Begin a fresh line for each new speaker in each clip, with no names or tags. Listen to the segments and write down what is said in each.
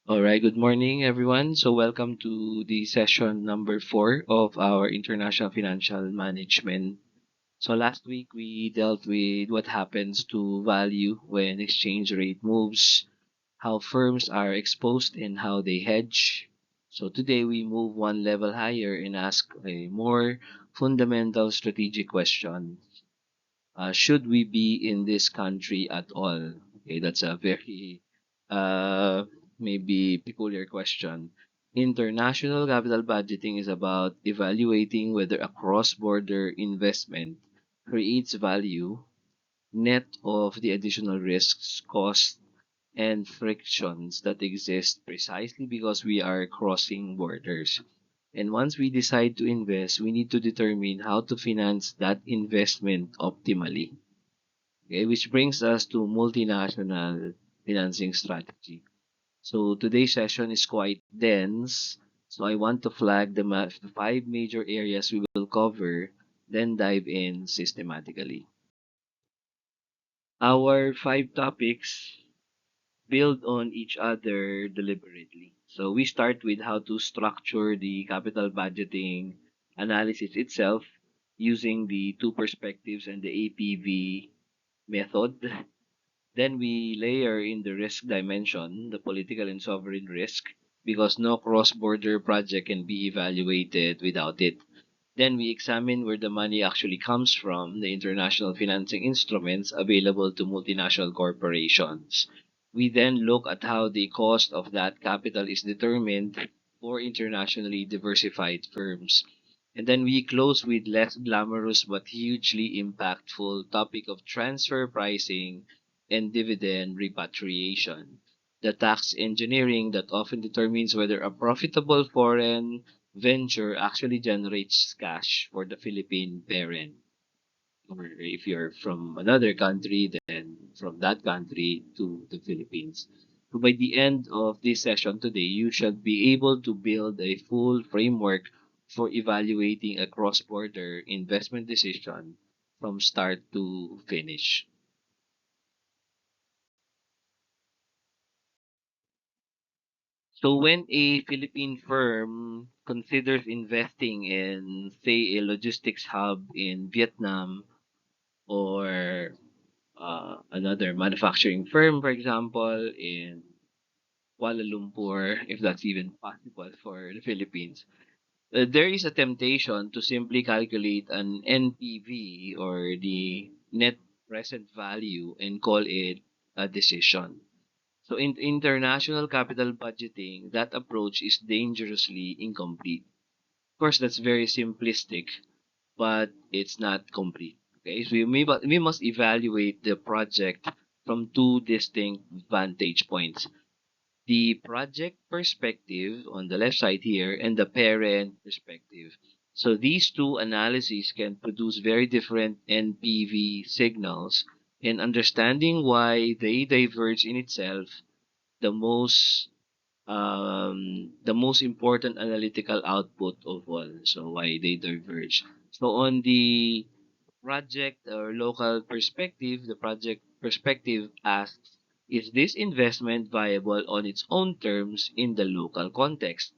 All right, good morning, everyone. So, welcome to the session number 4 of our International Financial Management. So, last week we dealt with what happens to value when exchange rate moves, how firms are exposed, and how they hedge. So, today we move one level higher and ask a more fundamental strategic question. Should we be in this country at all? Okay, that's a very uh, maybe peculiar question. International capital budgeting is about evaluating whether a cross-border investment creates value net of the additional risks, costs, and frictions that exist precisely because we are crossing borders. And once we decide to invest, we need to determine how to finance that investment optimally. Okay, which brings us to multinational financing strategy. So today's session is quite dense. So I want to flag the five major areas we will cover, then dive in systematically. Our five topics build on each other deliberately. So we start with how to structure the capital budgeting analysis itself using the two perspectives and the APV method. Then we layer in the risk dimension, the political and sovereign risk, because no cross-border project can be evaluated without it. Then we examine where the money actually comes from, the international financing instruments available to multinational corporations. We then look at how the cost of that capital is determined for internationally diversified firms. And then we close with less glamorous but hugely impactful topic of transfer pricing and dividend repatriation. The tax engineering that often determines whether a profitable foreign venture actually generates cash for the Philippine parent. Or if you're from another country, then from that country to the Philippines. So by the end of this session today, you should be able to build a full framework for evaluating a cross-border investment decision from start to finish. So when a Philippine firm considers investing in, say, a logistics hub in Vietnam or another manufacturing firm, for example, in Kuala Lumpur, if that's even possible for the Philippines, there is a temptation to simply calculate an NPV or the net present value and call it a decision. So in international capital budgeting, that approach is dangerously incomplete. Of course, that's very simplistic, but it's not complete. Okay, so we must evaluate the project from two distinct vantage points: the project perspective on the left side here and the parent perspective. So these two analyses can produce very different NPV signals, and understanding why they diverge in itself the most the most important analytical output of all. So why they diverge. So on the project or local perspective, the project perspective asks, is this investment viable on its own terms in the local context?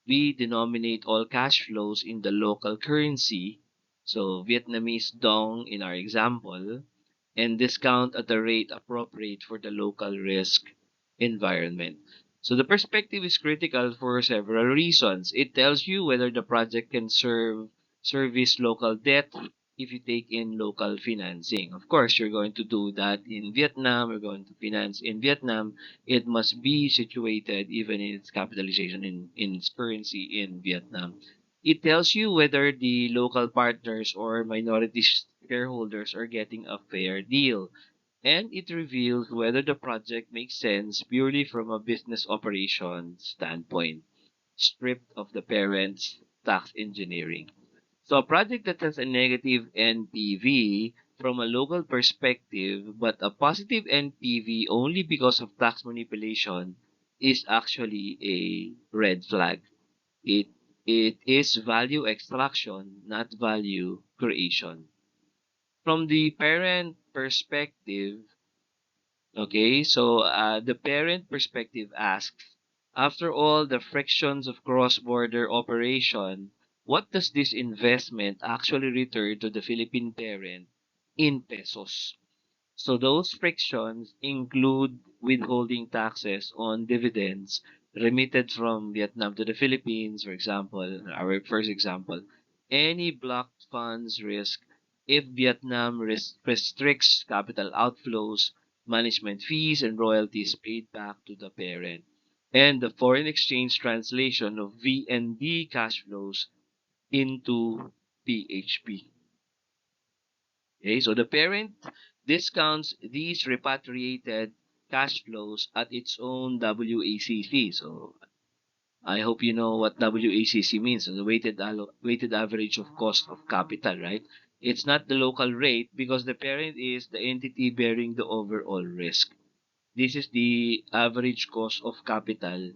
We denominate all cash flows in the local currency, so Vietnamese dong in our example, and discount at a rate appropriate for the local risk environment. So the perspective is critical for several reasons. It tells you whether the project can service local debt if you take in local financing. Of course, you're going to do that in Vietnam, you're going to finance in Vietnam. It must be situated even in its capitalization in its currency in Vietnam. It tells you whether the local partners or minority shareholders are getting a fair deal, and it reveals whether the project makes sense purely from a business operation standpoint, stripped of the parent's tax engineering. So a project that has a negative NPV from a local perspective, but a positive NPV only because of tax manipulation is actually a red flag. It it is value extraction, not value creation. From the parent perspective, okay, so the parent perspective asks, After all the frictions of cross-border operation, what does this investment actually return to the Philippine parent in pesos? So those frictions include withholding taxes on dividends remitted from Vietnam to the Philippines, for example, our first example, any blocked funds risk if Vietnam restricts capital outflows, management fees, and royalties paid back to the parent, and the foreign exchange translation of VND cash flows into PHP. Okay, so the parent discounts these repatriated cash flows at its own WACC. So I hope you know what WACC means, so the weighted average of cost of capital, right? It's not the local rate because the parent is the entity bearing the overall risk. This is the average cost of capital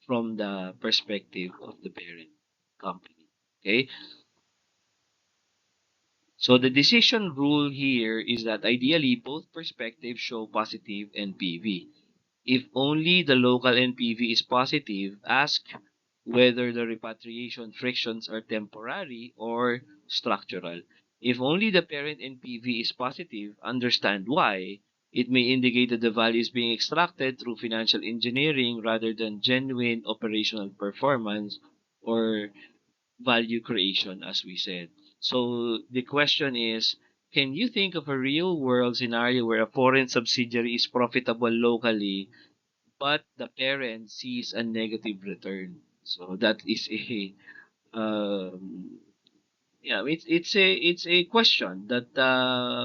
from the perspective of the parent company. Okay, so the decision rule here is that ideally both perspectives show positive NPV. If only the local NPV is positive, ask whether the repatriation frictions are temporary or structural. If only the parent NPV is positive, understand why. It may indicate that the value is being extracted through financial engineering rather than genuine operational performance or value creation, as we said. So the question is, can you think of a real world scenario where a foreign subsidiary is profitable locally, but the parent sees a negative return? So that is a yeah, it's a question that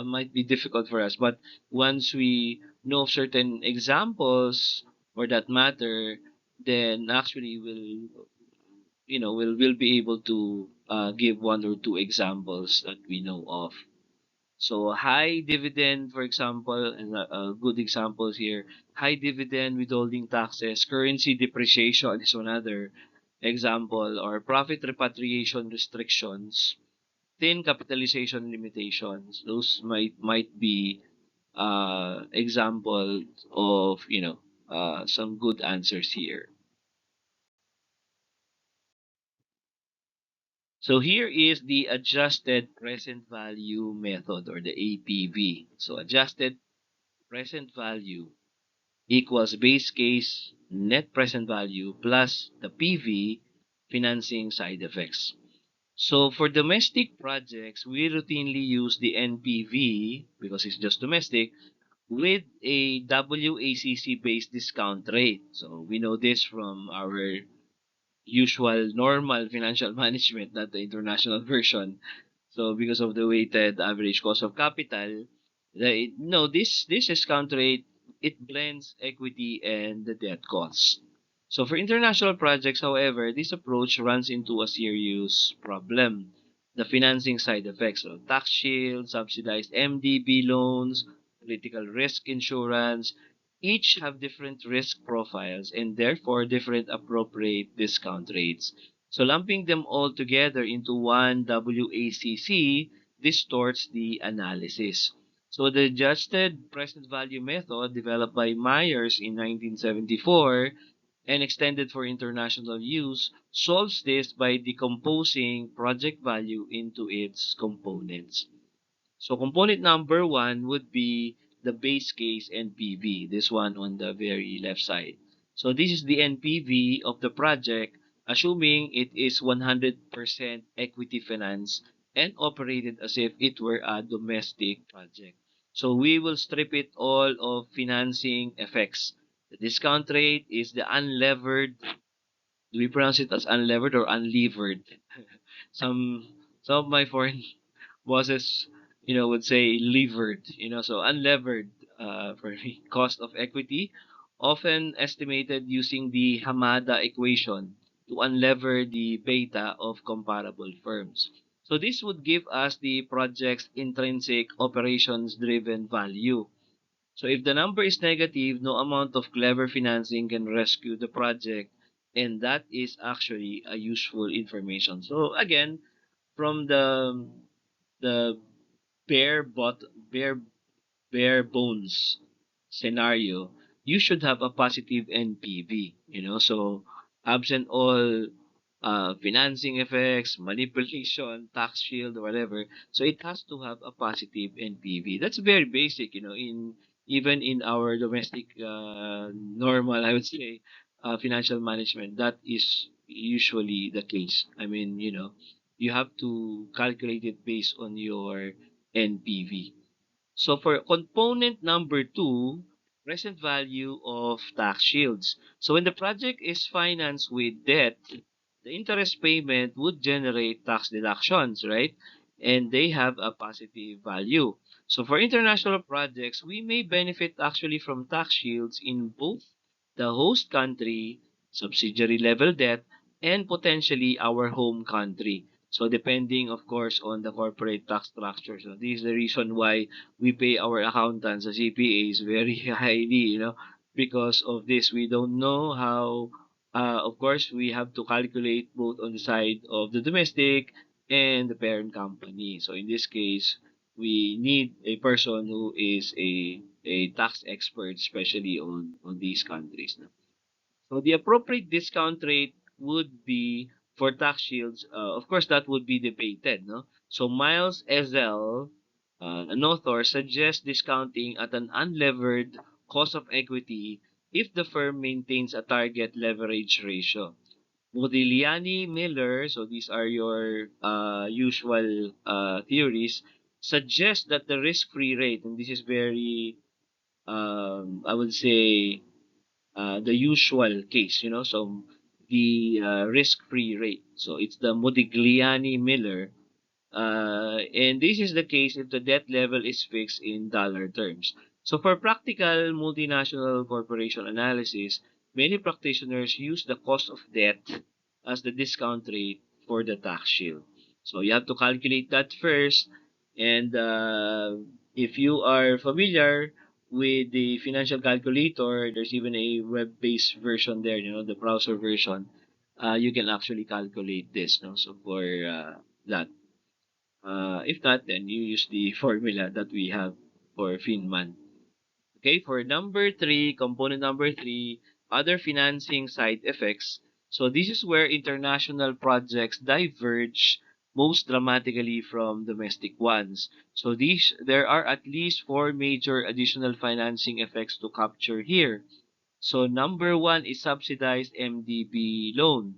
might be difficult for us, but once we know certain examples for that matter, then actually we'll be able to give one or two examples that we know of. So high dividend, for example, and good examples here. High dividend withholding taxes, currency depreciation is another example, or profit repatriation restrictions, thin capitalization limitations. Those might be examples of some good answers here. So here is the adjusted present value method, or the APV. So adjusted present value equals base case net present value plus the PV, financing side effects. So for domestic projects, we routinely use the NPV because it's just domestic with a WACC based discount rate. So we know this from our usual normal financial management, not the international version. So because of the weighted average cost of capital, no, this discount rate, it blends equity and the debt costs. So for international projects, however, this approach runs into a serious problem. The financing side effects of tax shield, subsidized MDB loans, political risk insurance, each have different risk profiles and therefore different appropriate discount rates. So lumping them all together into one WACC distorts the analysis. So the adjusted present value method, developed by Myers in 1974 and extended for international use, solves this by decomposing project value into its components. So component number one would be the base case NPV, this one on the very left side. So this is the NPV of the project, assuming it is 100% equity finance and operated as if it were a domestic project. So we will strip it all of financing effects. The discount rate is the unlevered. Do we pronounce it as unlevered or unlevered? some some of my foreign bosses, would say levered, so unlevered for me. Cost of equity, often estimated using the Hamada equation to unlever the beta of comparable firms. So this would give us the project's intrinsic operations driven value. So if the number is negative, no amount of clever financing can rescue the project, and that is actually a useful information. So again, from the bare bot bare bare bones scenario, you should have a positive NPV, so absent all financing effects, manipulation, tax shield, or whatever. So it has to have a positive NPV. That's very basic, in even in our domestic normal, I would say, financial management. That is usually the case. I mean, you have to calculate it based on your NPV. So for component number two, present value of tax shields. So when the project is financed with debt, the interest payment would generate tax deductions, right? And they have a positive value. So for international projects, we may benefit actually from tax shields in both the host country, subsidiary level debt, and potentially our home country. So depending, of course, on the corporate tax structure. So this is the reason why we pay our accountants, the CPAs, very highly, because of this. We don't know how, of course, we have to calculate both on the side of the domestic and the parent company. So in this case, we need a person who is a tax expert, especially on these countries. No? So the appropriate discount rate would be for tax shields. Of course, that would be debated. No, so Miles Ezel, an author, suggests discounting at an unlevered cost of equity if the firm maintains a target leverage ratio. Modigliani Miller, so these are your usual theories, suggest that the risk-free rate, and this is very, I would say, the usual case, so the risk-free rate. So it's the Modigliani-Miller. And this is the case if the debt level is fixed in dollar terms. So for practical multinational corporation analysis, many practitioners use the cost of debt as the discount rate for the tax shield. So you have to calculate that first. And if you are familiar with the financial calculator, there's even a web-based version there, the browser version. You can actually calculate this. No? So for that. If not, then you use the formula that we have for Finman. Okay, for number three, component number three, other financing side effects. So this is where international projects diverge most dramatically from domestic ones. So there are at least four major additional financing effects to capture here. So number one is subsidized MDB loan.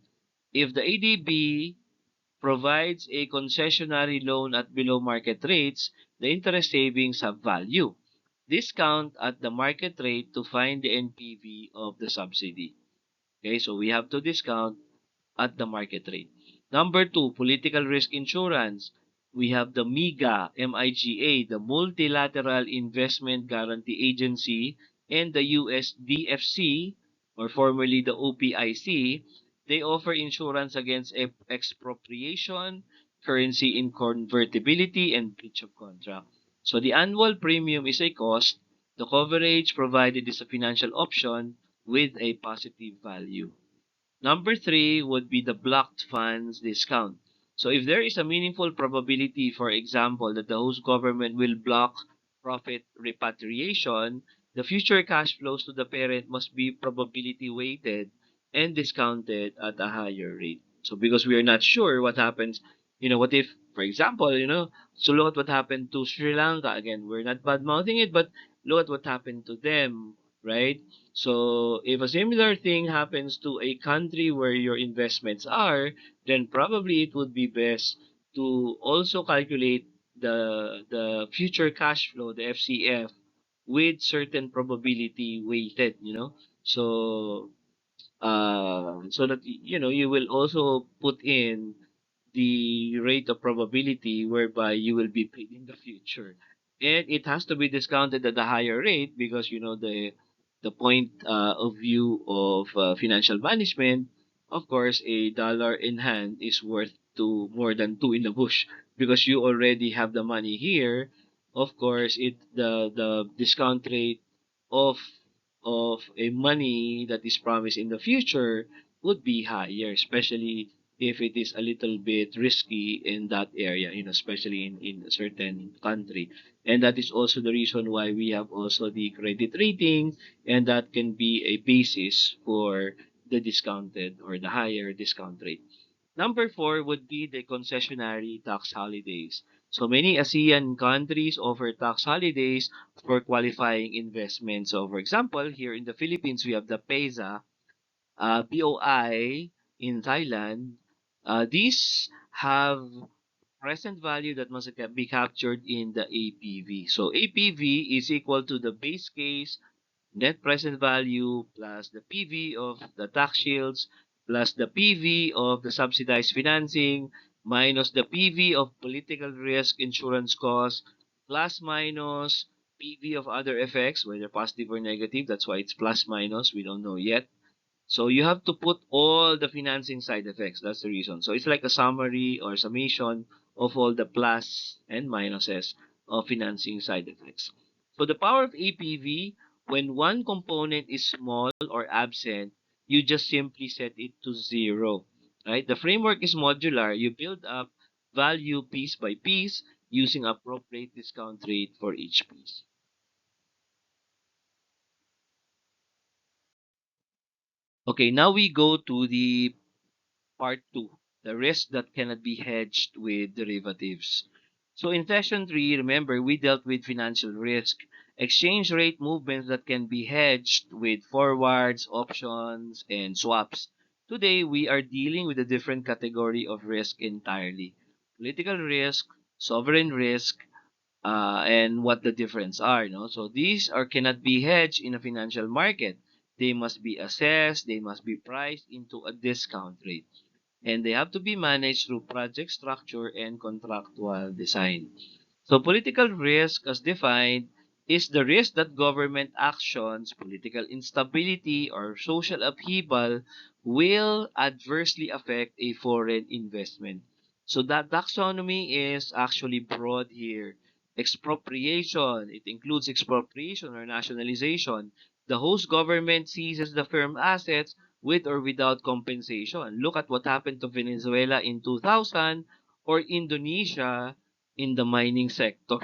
If the ADB provides a concessionary loan at below market rates, the interest savings have value. Discount at the market rate to find the NPV of the subsidy. Okay, so we have to discount at the market rate. Number two, political risk insurance. We have the MIGA, the Multilateral Investment Guarantee Agency, and the US DFC, or formerly the OPIC. They offer insurance against expropriation, currency inconvertibility, and breach of contract. So the annual premium is a cost. The coverage provided is a financial option with a positive value. Number three would be the blocked funds discount. So if there is a meaningful probability, for example, that the host government will block profit repatriation, the future cash flows to the parent must be probability weighted and discounted at a higher rate. So because we are not sure what happens, what if, for example, so look at what happened to Sri Lanka. Again, we're not bad mouthing it, but look at what happened to them, right? So if a similar thing happens to a country where your investments are, then probably it would be best to also calculate the future cash flow, the FCF, with certain probability weighted, so that you will also put in the rate of probability whereby you will be paid in the future. And it has to be discounted at a higher rate because the point of view of financial management, of course, a dollar in hand is worth to more than two in the bush because you already have the money here. Of course, the discount rate of of a money that is promised in the future would be higher, especially if it is a little bit risky in that area, especially in a certain country. And that is also the reason why we have also the credit rating, and that can be a basis for the discounted or the higher discount rate. Number four would be the concessionary tax holidays. So many ASEAN countries offer tax holidays for qualifying investments. So for example, here in the Philippines, we have the PEZA, BOI in Thailand. These have present value that must be captured in the APV. So APV is equal to the base case net present value plus the PV of the tax shields plus the PV of the subsidized financing minus the PV of political risk insurance costs plus minus PV of other effects, whether positive or negative. That's why it's plus minus. We don't know yet. So you have to put all the financing side effects. That's the reason. So it's like a summary or summation of all the plus and minuses of financing side effects. So the power of APV, when one component is small or absent, you just simply set it to zero. Right? The framework is modular. You build up value piece by piece using appropriate discount rate for each piece. Okay, now we go to the Part 2, the risk that cannot be hedged with derivatives. So in session 3, remember, we dealt with financial risk, exchange rate movements that can be hedged with forwards, options, and swaps. Today, we are dealing with a different category of risk entirely. Political risk, sovereign risk, and what the difference are. No? So these are cannot be hedged in a financial market. They must be assessed, they must be priced into a discount rate, and they have to be managed through project structure and contractual design. So political risk, as defined, is the risk that government actions, political instability, or social upheaval will adversely affect a foreign investment. So that taxonomy is actually broad here. Expropriation, it includes expropriation or nationalization. The host government seizes the firm assets with or without compensation. Look at what happened to Venezuela in 2000 or Indonesia in the mining sector.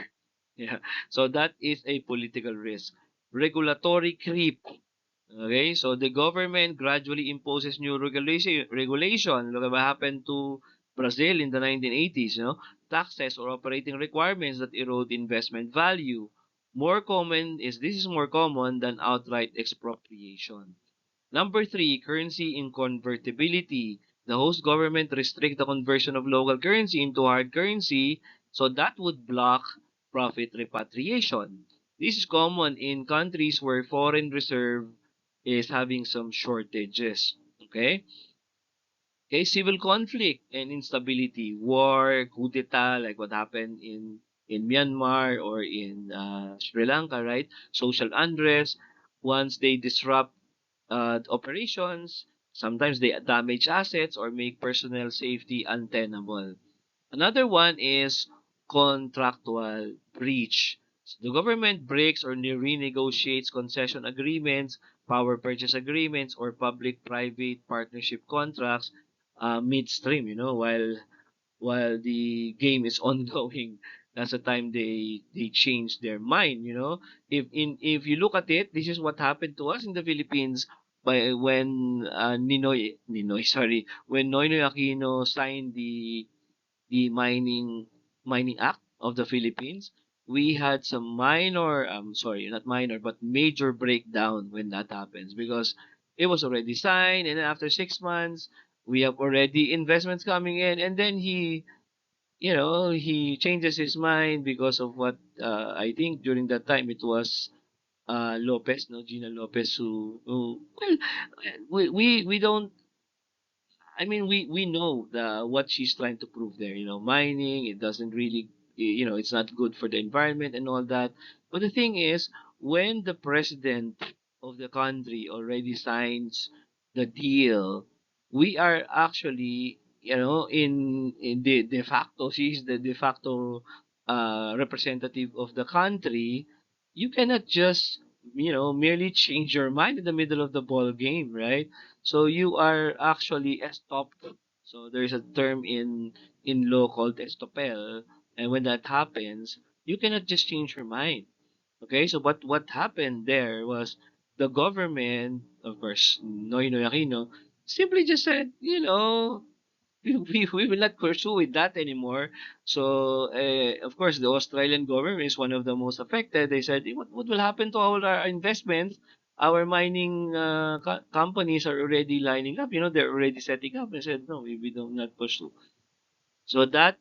Yeah. So that is a political risk. Regulatory creep. Okay, so the government gradually imposes new regulation. Look at what happened to Brazil in the 1980s, taxes or operating requirements that erode investment value. This is more common than outright expropriation. Number three, currency inconvertibility. The host government restrict the conversion of local currency into hard currency, so that would block profit repatriation. This is common in countries where foreign reserve is having some shortages. Okay? Okay, civil conflict and instability, war, coup d'etat, like what happened in Myanmar or in Sri Lanka, right? Social unrest. Once they disrupt operations, sometimes they damage assets or make personnel safety untenable. Another one is contractual breach. So the government breaks or renegotiates concession agreements, power purchase agreements, or public-private partnership contracts midstream, while the game is ongoing. That's the time they change their mind. If you look at it, this is what happened to us in the Philippines by when Ninoy sorry, when Noynoy Aquino signed the mining act of the Philippines. We had some minor, sorry, not minor, but major breakdown when that happens, because it was already signed, and then after 6 months we have already investments coming in, and then he changes his mind because of what, I think during that time it was Lopez, no, Gina Lopez, who well, we don't, I mean, we know the what she's trying to prove there. Mining, it doesn't really, it's not good for the environment and all that. But the thing is, when the president of the country already signs the deal, we are actually, in de facto, she's the de facto representative of the country. You cannot just, merely change your mind in the middle of the ball game, right? So you are actually stopped So there's a term in law called estopel, and when that happens, you cannot just change your mind. Okay, so what happened there was the government, of course, Noynoy Aquino, simply just said, we will not pursue with that anymore. So, of course, the Australian government is one of the most affected. They said, what will happen to all our investments? Our mining companies are already lining up. They're already setting up. I said, no, we do not pursue. So that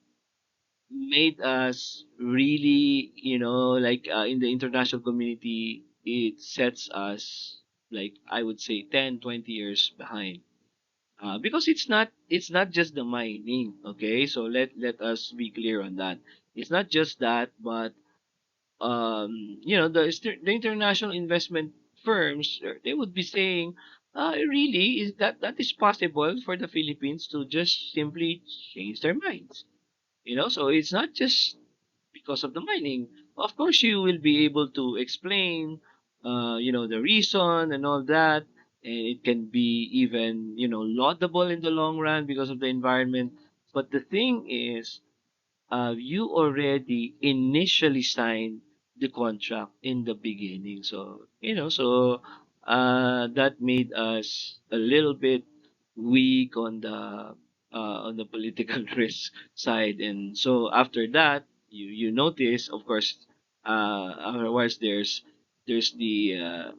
made us really, like in the international community, it sets us, like, I would say 10, 20 years behind. Because it's not just the mining, okay? So let us be clear on that. It's not just that, but the international investment firms, they would be saying, really, is that is possible for the Philippines to just simply change their minds? So it's not just because of the mining. Of course, you will be able to explain, the reason and all that, and it can be even, laudable in the long run because of the environment. But the thing is, you already initially signed the contract in the beginning. So that made us a little bit weak on the political risk side. And so after that, you notice, of course, otherwise there's the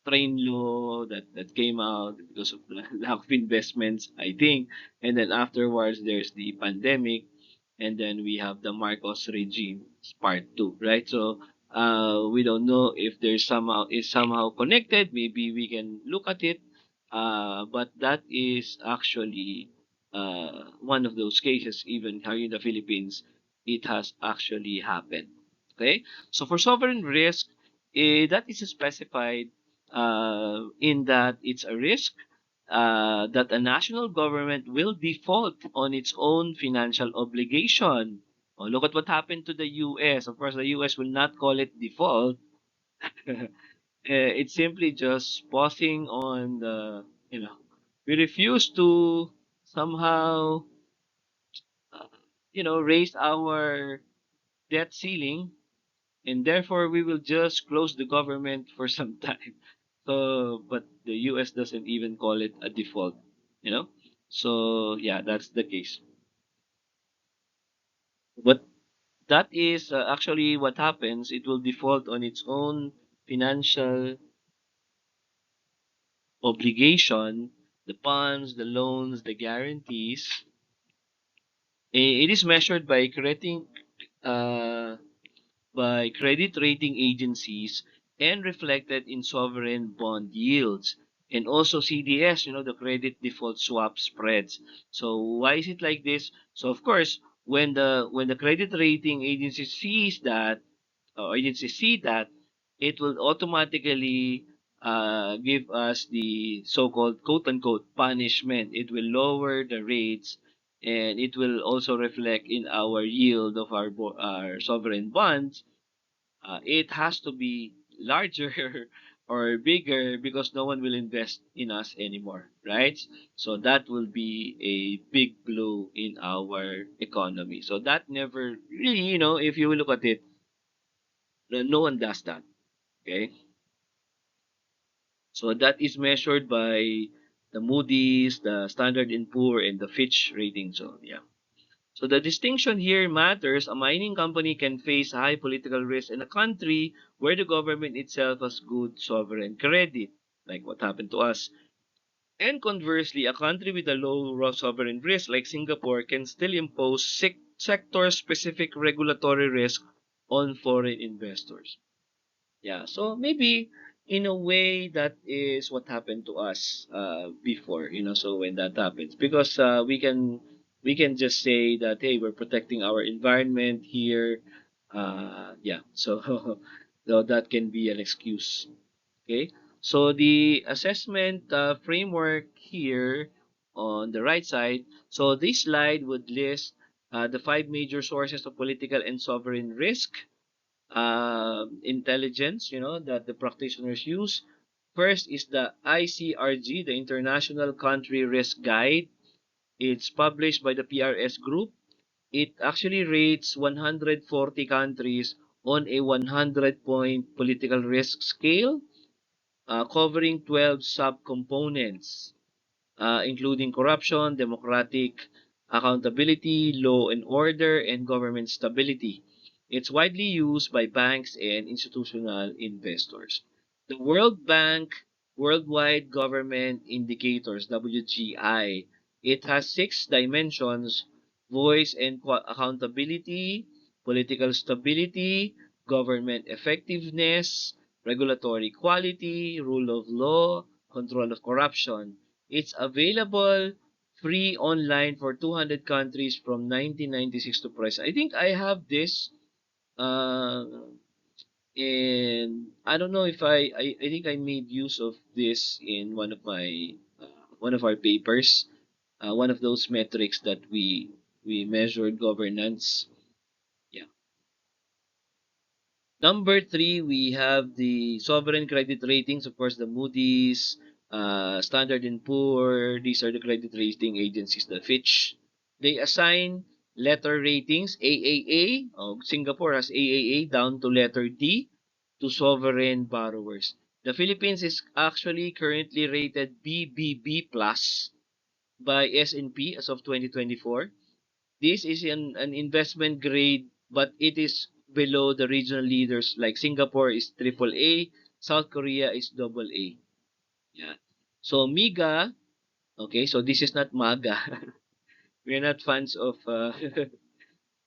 train law that came out because of lack of investments, I think. And then afterwards, there's the pandemic, and then we have the Marcos regime, part two, right? So we don't know if there's somehow connected. Maybe we can look at it, but that is actually one of those cases. Even here in the Philippines, it has actually happened. Okay, so for sovereign risk, that is specified in that it's a risk that a national government will default on its own financial obligation. Oh, look at what happened to the US. Of course, the US will not call it default. It's simply just pausing on we refuse to somehow, uh, raise our debt ceiling, and therefore we will just close the government for some time. So, but the US doesn't even call it a default, you know? So, yeah, that's the case. But that is actually what happens. It will default on its own financial obligation, the bonds, the loans, the guarantees. It is measured uh, by credit rating agencies and reflected in sovereign bond yields, and also CDS, the credit default swap spreads. So why is it like this? So of course, when the credit rating agency sees that, or agencies see that, it will automatically give us the so-called quote-unquote punishment. It will lower the rates, and it will also reflect in our yield of our sovereign bonds. It has to be larger or bigger because no one will invest in us anymore, right? So that will be a big blow in our economy. So that never really, if you look at it, no one does that. Okay, so that is measured by the Moody's, the Standard and Poor, and the Fitch rating zone. Yeah. So the distinction here matters. A mining company can face high political risk in a country where the government itself has good sovereign credit, like what happened to us. And conversely, a country with a low sovereign risk, like Singapore, can still impose sector-specific regulatory risk on foreign investors. Yeah, so maybe in a way that is what happened to us before, so when that happens, because we can just say that, hey, we're protecting our environment here. Yeah, so so that can be an excuse. Okay, so the assessment framework here on the right side, so this slide would list the five major sources of political and sovereign risk intelligence, that the practitioners use. First is the ICRG, the International Country Risk Guide. It's published by the PRS Group. It actually rates 140 countries on a 100-point political risk scale, covering 12 subcomponents, including corruption, democratic accountability, law and order, and government stability. It's widely used by banks and institutional investors. The World Bank Worldwide Government Indicators, WGI, it has 6 dimensions: voice and accountability, political stability, government effectiveness, regulatory quality, rule of law, control of corruption. It's available free online for 200 countries from 1996 to present. I think I have this, uh, and I don't know if I think I made use of this in one of our papers, one of those metrics that we measured governance. Yeah. Number three, we have the sovereign credit ratings, of course, the Moody's, Standard and Poor. These are the credit rating agencies, the Fitch. They assign letter ratings, AAA. Oh, Singapore has AAA down to letter D to sovereign borrowers. The Philippines is actually currently rated BBB plus by S&P as of 2024. This is an investment grade, but it is below the regional leaders like Singapore is triple A, South Korea is double A. Yeah. So MIGA, okay, so this is not MAGA. We're not fans of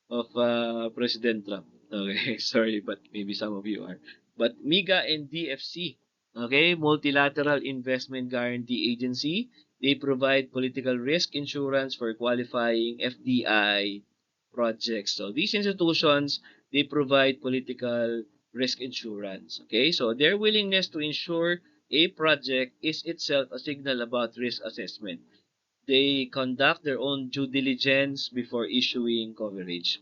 of President Trump. Okay, sorry, but maybe some of you are. But MIGA and DFC, okay, Multilateral Investment Guarantee Agency, they provide political risk insurance for qualifying FDI projects. So these institutions, they provide political risk insurance. Okay, so their willingness to insure a project is itself a signal about risk assessment. They conduct their own due diligence before issuing coverage.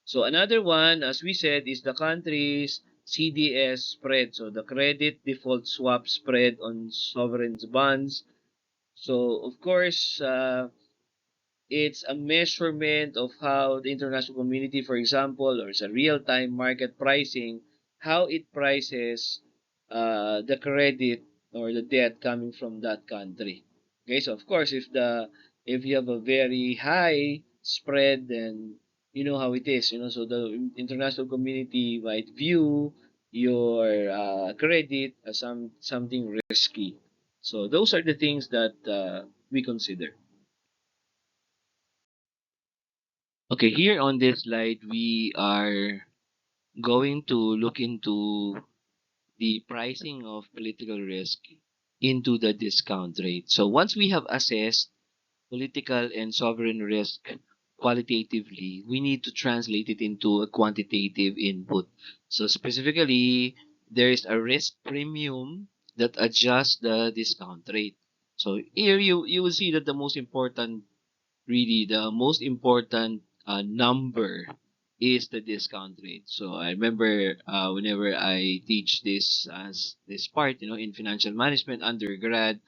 So another one, as we said, is the country's CDS spread. So the credit default swap spread on sovereign bonds. So of course, it's a measurement of how the international community, for example, or it's a real-time market pricing, how it prices the credit or the debt coming from that country. Okay, so of course, if you have a very high spread, then you know how it is. So the international community might view your credit as something risky. So those are the things that we consider. Okay, here on this slide, we are going to look into the pricing of political risk into the discount rate. So once we have assessed political and sovereign risk qualitatively, we need to translate it into a quantitative input. So specifically, there is a risk premium that adjusts the discount rate. So here you will see that the most important really the most important number is the discount rate. So I remember whenever I teach this as this part, in financial management undergrad,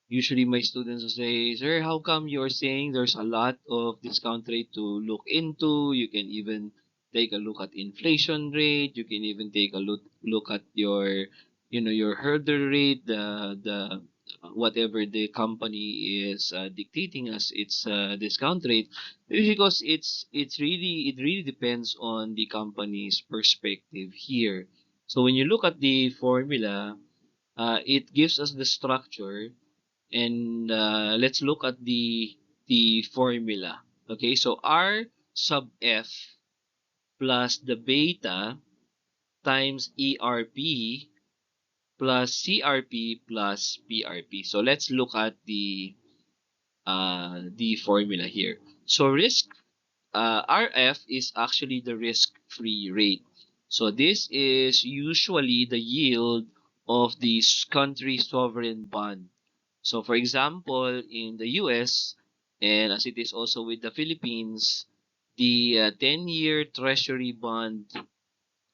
usually my students will say, "Sir, how come you're saying there's a lot of discount rate to look into? You can even take a look at inflation rate. You can even take a look at your hurdle rate, the whatever the company is dictating as its discount rate, because it really depends on the company's perspective here. So when you look at the formula, it gives us the structure, and let's look at the formula. Okay, so R sub F plus the beta times ERP plus CRP plus PRP. So let's look at the formula here. So RF is actually the risk-free rate. So this is usually the yield of the country sovereign bond. So for example, in the US, and as it is also with the Philippines, the 10-year treasury bond,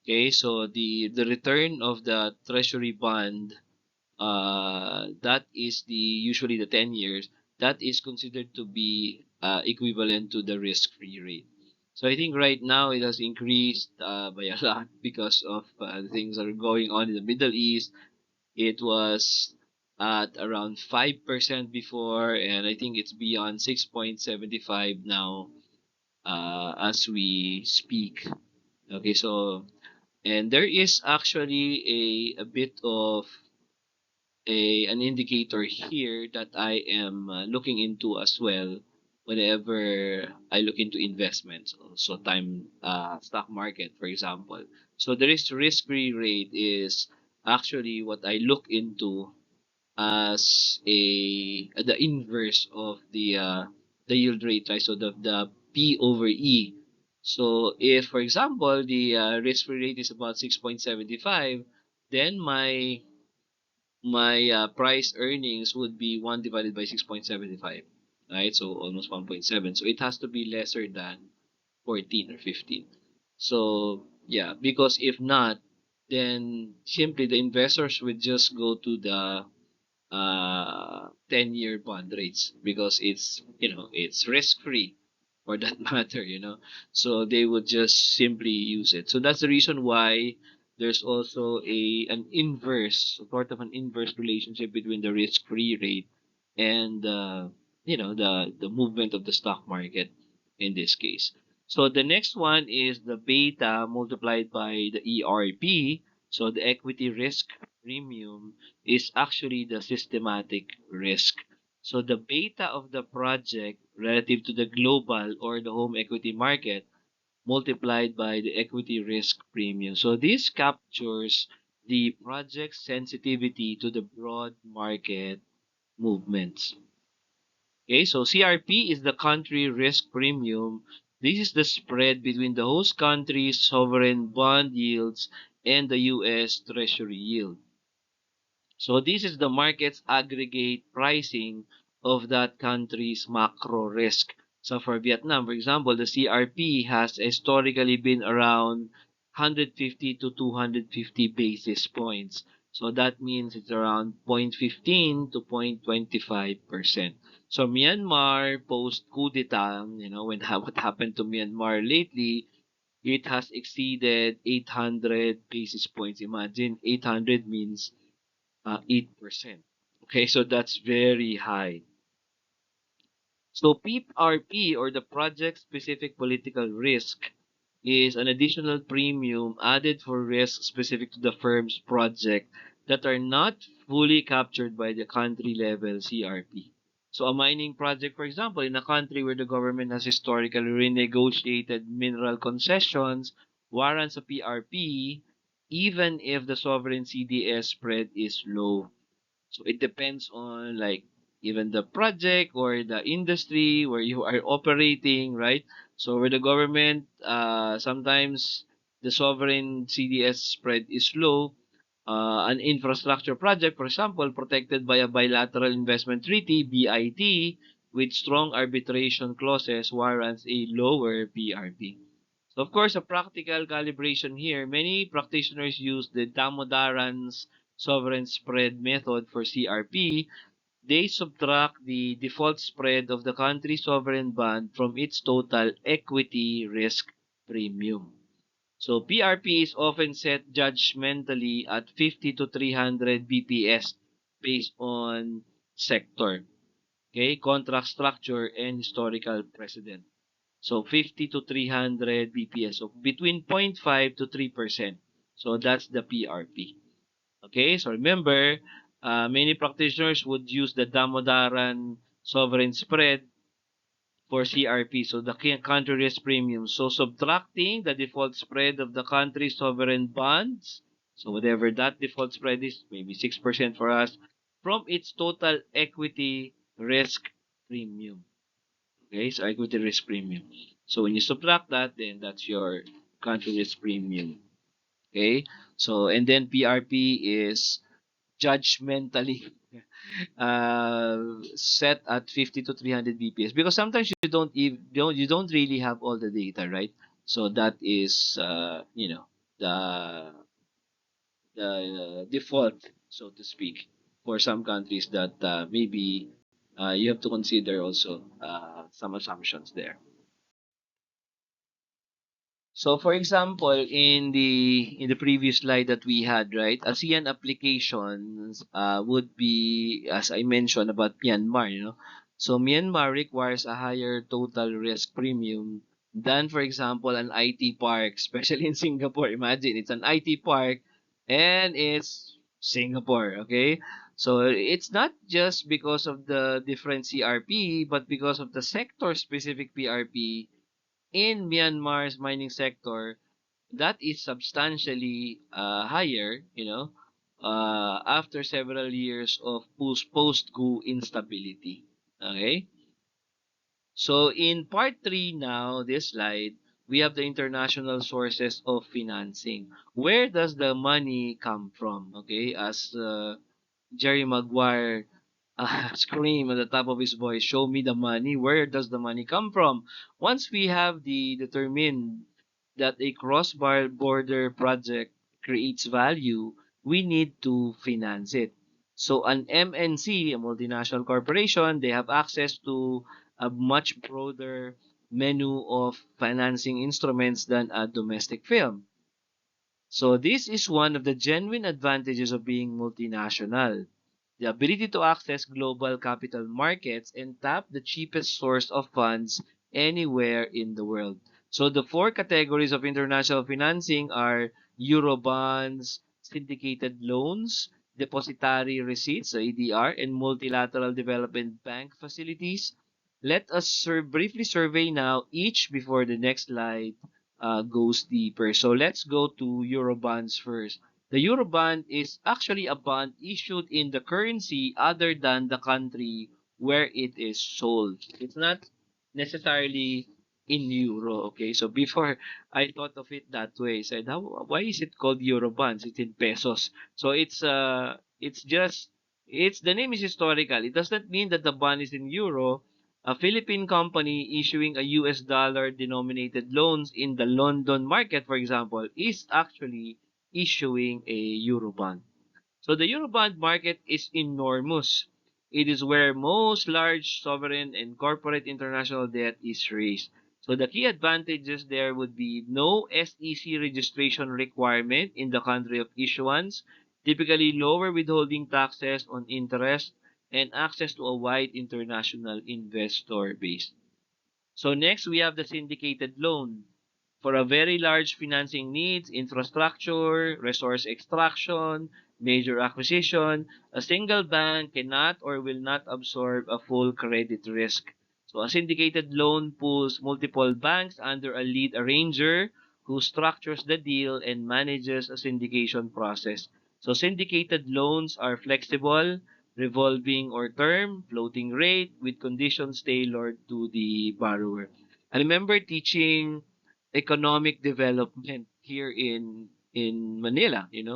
okay, so the return of the treasury bond, that is the usually the 10 years. that is considered to be equivalent to the risk-free rate. So I think right now it has increased by a lot because of things that are going on in the Middle East. It was at around 5% before, and I think it's beyond 6.75 now as we speak. Okay, so and there is actually a bit of an indicator here that I am looking into as well whenever I look into investments. So time stock market, for example. So there is risk-free rate is actually what I look into as the inverse of the yield rate, right? So the P over E. So if, for example, the risk-free rate is about 6.75, then my price earnings would be 1 divided by 6.75, right? So almost 1.7. So it has to be lesser than 14 or 15. So yeah, because if not, then simply the investors would just go to the 10-year bond rates because it's risk free for that matter. So they would just simply use it. So that's the reason why there's also an inverse, sort of an inverse relationship between the risk free rate and the movement of the stock market in this case. So the next one is the beta multiplied by the ERP. So the equity risk premium is actually the systematic risk. So the beta of the project relative to the global or the home equity market multiplied by the equity risk premium. So this captures the project's sensitivity to the broad market movements. Okay, so CRP is the country risk premium. This is the spread between the host country's sovereign bond yields and the US Treasury yield. So this is the market's aggregate pricing of that country's macro risk. So for Vietnam, for example, the CRP has historically been around 150 to 250 basis points. So that means it's around 0.15 to 0.25%. So Myanmar post coup d'etat, when what happened to Myanmar lately, it has exceeded 800 basis points. Imagine 800 means 8%. Okay, so that's very high. So PRP, or the project specific political risk, is an additional premium added for risks specific to the firm's project that are not fully captured by the country level CRP. So a mining project, for example, in a country where the government has historically renegotiated mineral concessions, warrants a PRP even if the sovereign CDS spread is low. So it depends on, like, even the project or the industry where you are operating, right? So where the government, sometimes the sovereign CDS spread is low. An infrastructure project, for example, protected by a bilateral investment treaty, BIT, with strong arbitration clauses warrants a lower PRP. So of course, a practical calibration here, many practitioners use the Damodaran's sovereign spread method for CRP. They subtract the default spread of the country's sovereign bond from its total equity risk premium. So PRP is often set judgmentally at 50 to 300 BPS based on sector, okay, contract structure, and historical precedent. So 50 to 300 BPS, so between 0.5 to 3%. So that's the PRP. Okay, so remember, many practitioners would use the Damodaran sovereign spread for CRP, so the country risk premium. So subtracting the default spread of the country's sovereign bonds, so whatever that default spread is, maybe 6% for us, from its total equity risk premium. Okay, so equity risk premium. So when you subtract that, then that's your country risk premium. Okay, so and then PRP is judgmentally set at 50 to 300 bps because sometimes you don't really have all the data, right? So that is the default, so to speak, for some countries that maybe You have to consider also some assumptions there. So for example, in the previous slide that we had, right, ASEAN applications would be, as I mentioned about Myanmar, So Myanmar requires a higher total risk premium than, for example, an IT park, especially in Singapore. Imagine it's an IT park and it's Singapore, okay? So it's not just because of the different CRP, but because of the sector specific PRP in Myanmar's mining sector that is substantially higher, after several years of post-coup instability. Okay? So in part 3 now, this slide, we have the international sources of financing. Where does the money come from? Okay, as Jerry Maguire scream at the top of his voice, show me the money. Where does the money come from? Once we have the determined that a cross-border project creates value, we need to finance it. So an MNC, a multinational corporation, they have access to a much broader menu of financing instruments than a domestic film. So this is one of the genuine advantages of being multinational. The ability to access global capital markets and tap the cheapest source of funds anywhere in the world. So the four categories of international financing are Eurobonds, syndicated loans, depositary receipts, so EDR, and multilateral development bank facilities. Let us briefly survey now each before the next slide goes deeper. So let's go to Eurobonds first. The Eurobond is actually a bond issued in the currency other than the country where it is sold. It's not necessarily in euro. Okay, so before I thought of it that way, I said, why is it called Eurobonds? It's in pesos. So it's just it's the name is historical. It does not mean that the bond is in euro. A Philippine company issuing a US dollar denominated loans in the London market, for example, is actually issuing a Eurobond. So the Eurobond market is enormous. It is where most large sovereign and corporate international debt is raised. So the key advantages there would be no SEC registration requirement in the country of issuance, typically lower withholding taxes on interest, and access to a wide international investor base. So next, we have the syndicated loan. For a very large financing needs, infrastructure, resource extraction, major acquisition, a single bank cannot or will not absorb a full credit risk. So a syndicated loan pulls multiple banks under a lead arranger who structures the deal and manages a syndication process. So syndicated loans are flexible, revolving or term, floating rate with conditions tailored to the borrower. I remember teaching economic development here in Manila, in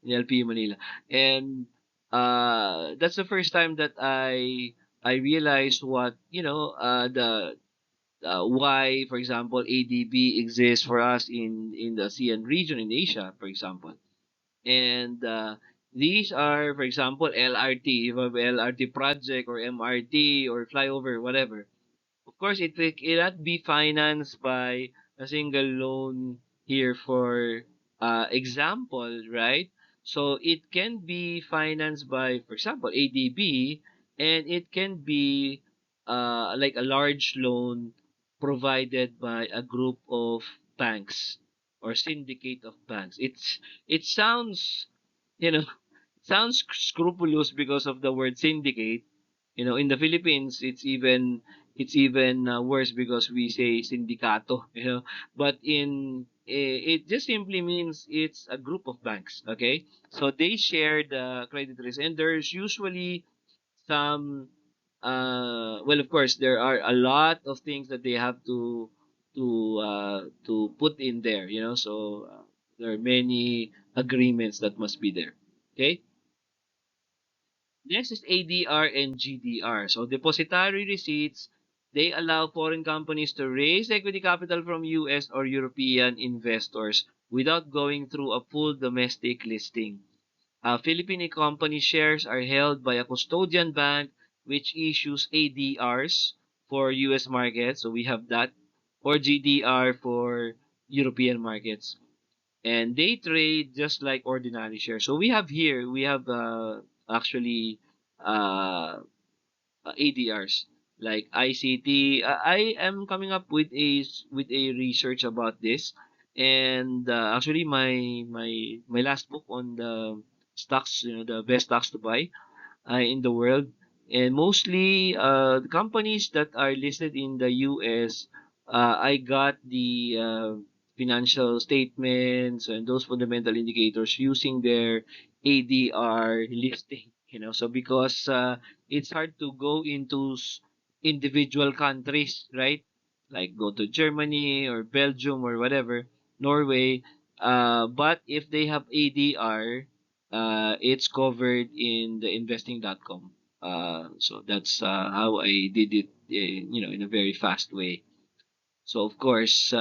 LPU Manila. And that's the first time that I realized what, the why, for example, ADB exists for us in the ASEAN region in Asia, for example. And these are, for example, LRT, if you have LRT project or MRT or flyover, whatever. Of course, it cannot be financed by a single loan here for example, right? So it can be financed by, for example, ADB, and it can be like a large loan provided by a group of banks or syndicate of banks. It sounds, you know, sounds scrupulous because of the word syndicate. In the Philippines, it's even worse because we say sindicato. But it just simply means it's a group of banks. Okay, so they share the credit risk, and there's usually some. Well, of course, there are a lot of things that they have to put in there. So there are many agreements that must be there. Okay. Next is ADR and GDR. So depositary receipts, they allow foreign companies to raise equity capital from US or European investors without going through a full domestic listing. Philippine company shares are held by a custodian bank which issues ADRs for US markets. So we have that, or GDR for European markets. And they trade just like ordinary shares. So we have actually uh, ADRs like ICT. I am coming up with a research about this, and actually my last book on the stocks, the best stocks to buy in the world. And mostly the companies that are listed in the US, I got the financial statements and those fundamental indicators using their ADR listing. So because it's hard to go into individual countries, right? Like go to Germany or Belgium or whatever, Norway. But if they have ADR, it's covered in the investing.com. So that's how I did it, in a very fast way. So of course,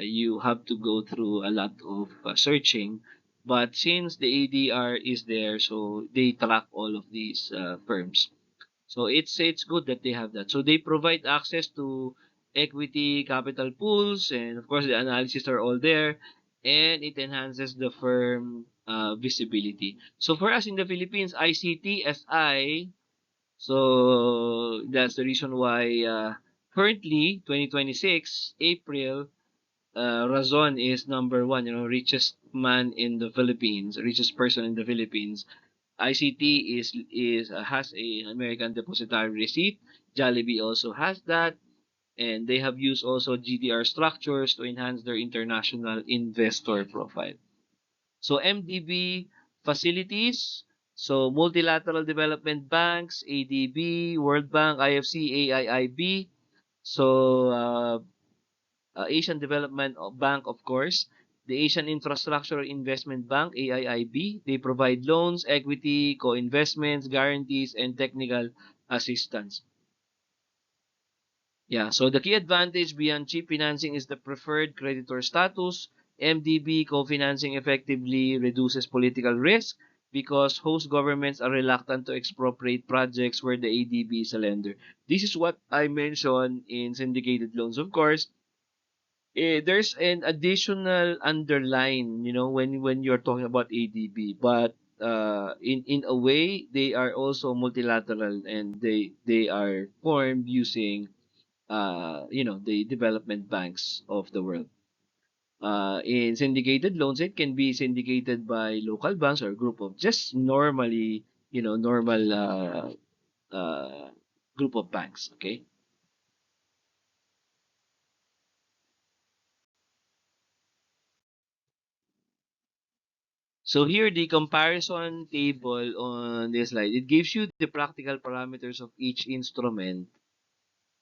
you have to go through a lot of searching, but since the ADR is there, so they track all of these firms. So it's good that they have that. So they provide access to equity capital pools, and of course the analysis are all there, and it enhances the firm visibility. So for us in the Philippines, ICTSI. So that's the reason why currently 2026 April, Razon is number one. Richest man in the Philippines, richest person in the Philippines. ICT is has a American Depositary Receipt. Jollibee also has that, and they have used also GDR structures to enhance their international investor profile. So MDB facilities, so multilateral development banks, ADB, World Bank, IFC, AIIB. So Asian Development Bank, of course, the Asian Infrastructure Investment Bank, AIIB. They provide loans, equity, co-investments, guarantees, and technical assistance. Yeah, so the key advantage beyond cheap financing is the preferred creditor status. MDB co-financing effectively reduces political risk because host governments are reluctant to expropriate projects where the ADB is a lender. This is what I mentioned in syndicated loans. Of course, there's an additional underline, when you're talking about ADB, but in a way they are also multilateral, and they are formed using the development banks of the world. In syndicated loans, it can be syndicated by local banks or group of just normally, normal uh, group of banks. Okay. So here, the comparison table on this slide, it gives you the practical parameters of each instrument.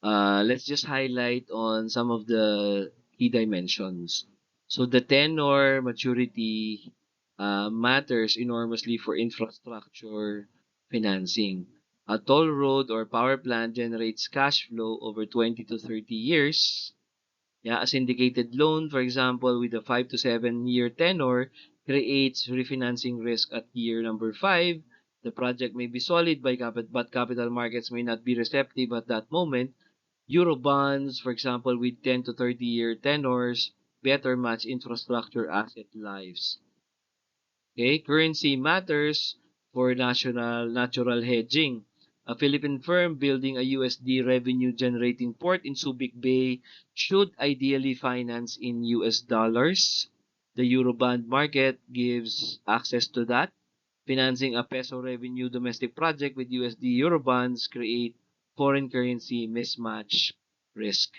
Let's just highlight on some of the key dimensions. So the tenor maturity matters enormously for infrastructure financing. A toll road or power plant generates cash flow over 20 to 30 years. Yeah, a syndicated loan, for example, with a 5 to 7 year tenor creates refinancing risk at year number 5. The project may be solid but capital markets may not be receptive at that moment. Euro bonds, for example, with 10 to 30-year tenors, better match infrastructure asset lives. Okay, currency matters for natural hedging. A Philippine firm building a USD revenue generating port in Subic Bay should ideally finance in US dollars. The Eurobond market gives access to that. Financing a peso revenue domestic project with USD Eurobonds create foreign currency mismatch risk.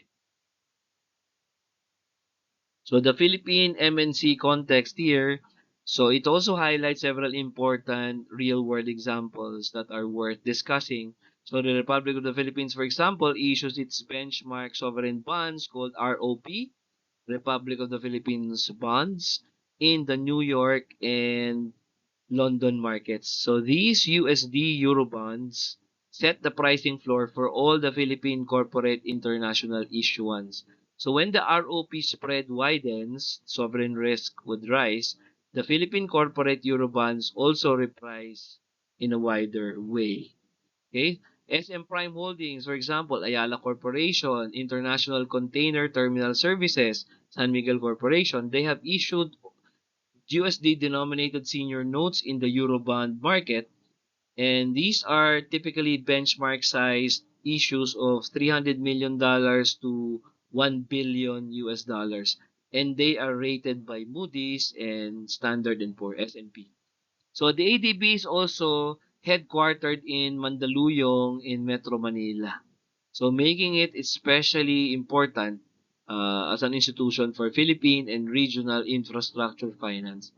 So the Philippine MNC context here, so it also highlights several important real-world examples that are worth discussing. So the Republic of the Philippines, for example, issues its benchmark sovereign bonds called ROP, Republic of the Philippines bonds, in the New York and London markets. So these USD Eurobonds set the pricing floor for all the Philippine corporate international issuance. So when the ROP spread widens, sovereign risk would rise. The Philippine corporate Eurobonds also reprice in a wider way. Okay? SM Prime Holdings, for example, Ayala Corporation, International Container Terminal Services, San Miguel Corporation, they have issued USD denominated senior notes in the Eurobond market, and these are typically benchmark sized issues of $300 million to 1 billion US dollars, and they are rated by Moody's and Standard and Poor S&P. So the ADB is also headquartered in Mandaluyong in Metro Manila. So making it especially important as an institution for Philippine and regional infrastructure finance.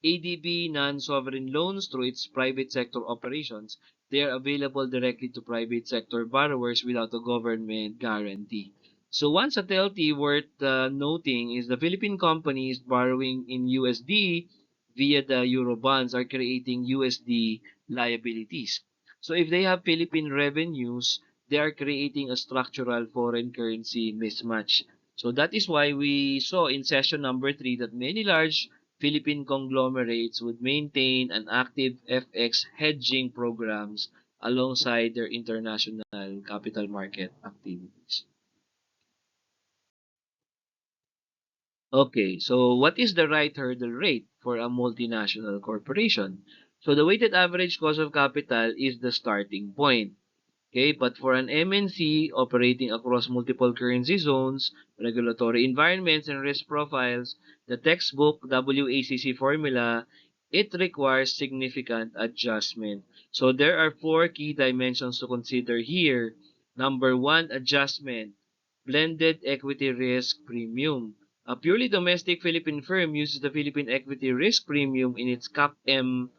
ADB non-sovereign loans through its private sector operations, they are available directly to private sector borrowers without a government guarantee. So one subtlety worth noting is the Philippine companies borrowing in USD via the Eurobonds are creating USD liabilities. So if they have Philippine revenues, they are creating a structural foreign currency mismatch. So that is why we saw in session number 3 that many large Philippine conglomerates would maintain an active FX hedging programs alongside their international capital market activities. Okay, so what is the right hurdle rate for a multinational corporation? So the weighted average cost of capital is the starting point. Okay, but for an MNC operating across multiple currency zones, regulatory environments, and risk profiles, the textbook WACC formula, it requires significant adjustment. So there are four key dimensions to consider here. Number one, adjustment, blended equity risk premium. A purely domestic Philippine firm uses the Philippine equity risk premium in its CAPM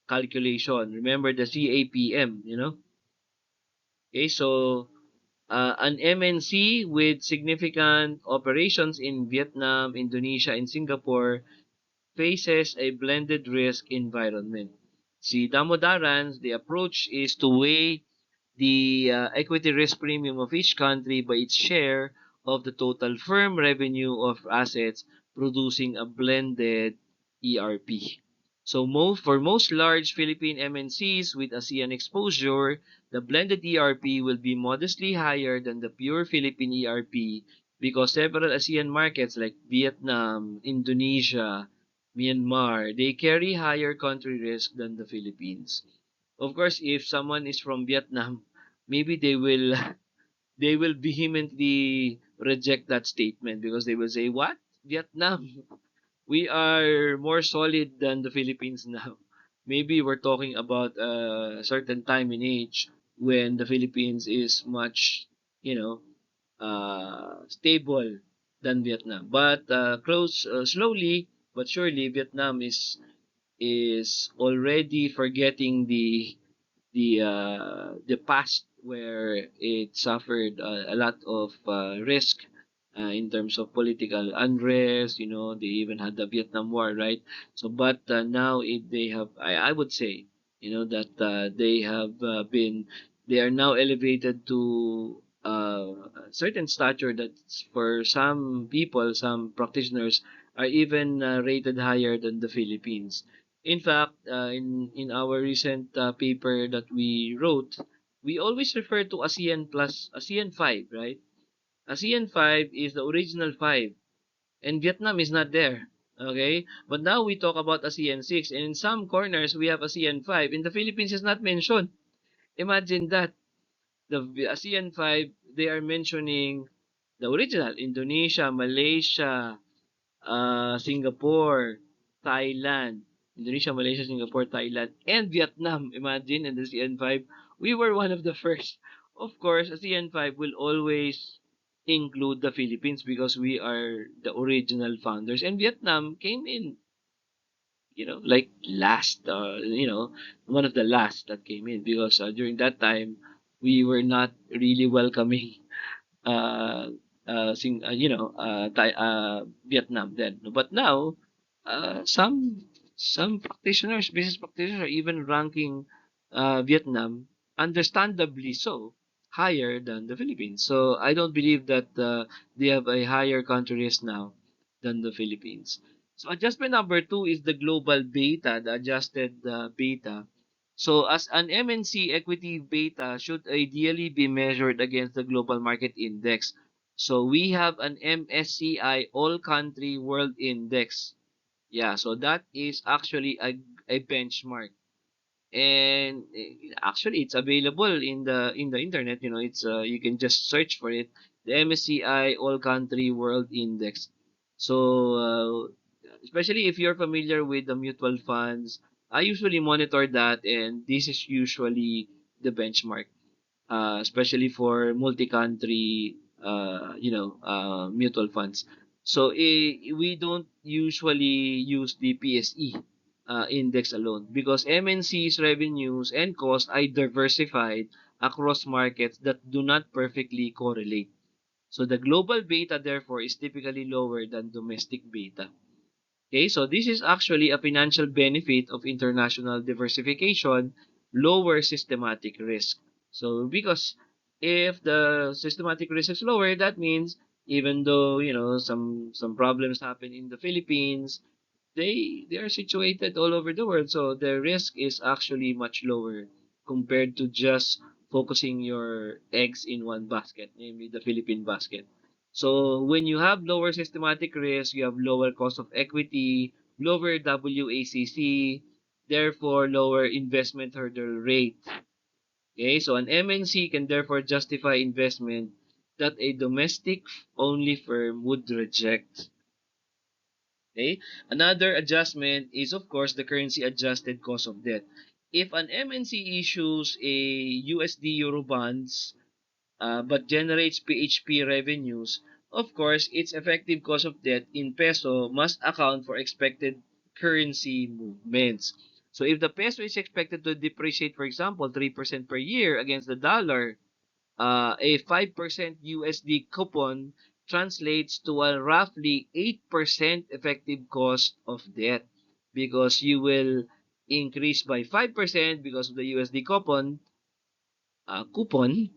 calculation. Remember the CAPM, you know? Okay, so an MNC with significant operations in Vietnam, Indonesia, and Singapore faces a blended risk environment. Si Damodaran, the approach is to weigh the equity risk premium of each country by its share of the total firm revenue of assets, producing a blended ERP. So for most large Philippine MNCs with ASEAN exposure, the blended ERP will be modestly higher than the pure Philippine ERP because several ASEAN markets like Vietnam, Indonesia, Myanmar, they carry higher country risk than the Philippines. Of course, if someone is from Vietnam, maybe they will vehemently reject that statement because they will say, "What? Vietnam? We are more solid than the Philippines now." Maybe we're talking about a certain time in age when the Philippines is much, you know, stable than Vietnam. But slowly but surely, Vietnam is already forgetting the past where it suffered a lot of risk in terms of political unrest. You know, they even had the Vietnam War, right? So, but now they have, I would say, you know, that they have they are now elevated to a certain stature that for some people, some practitioners are even rated higher than the Philippines. In fact, in our recent paper that we wrote, we always refer to ASEAN plus ASEAN 5, right? ASEAN 5 is the original 5, and Vietnam is not there. Okay? But now we talk about ASEAN 6, and in some corners we have ASEAN 5, and the Philippines is not mentioned. Imagine that. The ASEAN 5, they are mentioning the original Indonesia, Malaysia, Singapore, Thailand, Indonesia, Malaysia, Singapore, Thailand, and Vietnam. Imagine, in the CN5, we were one of the first. Of course, CN5 will always include the Philippines because we are the original founders, and Vietnam came in, you know, like last, one of the last that came in because during that time we were not really welcoming uh, Vietnam then. But now, some practitioners, business practitioners, are even ranking Vietnam, understandably so, higher than the Philippines. So I don't believe that they have a higher country risk now than the Philippines. So adjustment number two is the global beta, the adjusted beta. So as an MNC, equity beta should ideally be measured against the global market index. So we have an MSCI All Country World Index. Yeah, so that is actually a benchmark. And actually it's available in the internet. It's you can just search for it, the MSCI All Country World Index. So especially if you're familiar with the mutual funds, I usually monitor that, and this is usually the benchmark, especially for multi-country, mutual funds. So we don't usually use the PSE index alone, because MNC's revenues and costs are diversified across markets that do not perfectly correlate. So the global beta, therefore, is typically lower than domestic beta. Okay, so this is actually a financial benefit of international diversification, lower systematic risk. So because if the systematic risk is lower, that means even though some problems happen in the Philippines, they are situated all over the world, so the risk is actually much lower compared to just focusing your eggs in one basket, namely the Philippine basket. So when you have lower systematic risk, you have lower cost of equity, lower WACC, therefore lower investment hurdle rate. Okay, so an MNC can therefore justify investment that a domestic only firm would reject. Okay? Another adjustment is, of course, the currency adjusted cost of debt. If an MNC issues a USD Euro bonds but generates PHP revenues, of course, its effective cost of debt in peso must account for expected currency movements. So if the peso is expected to depreciate, for example, 3% per year against the dollar, a 5% USD coupon translates to a roughly 8% effective cost of debt, because you will increase by 5% because of the USD coupon,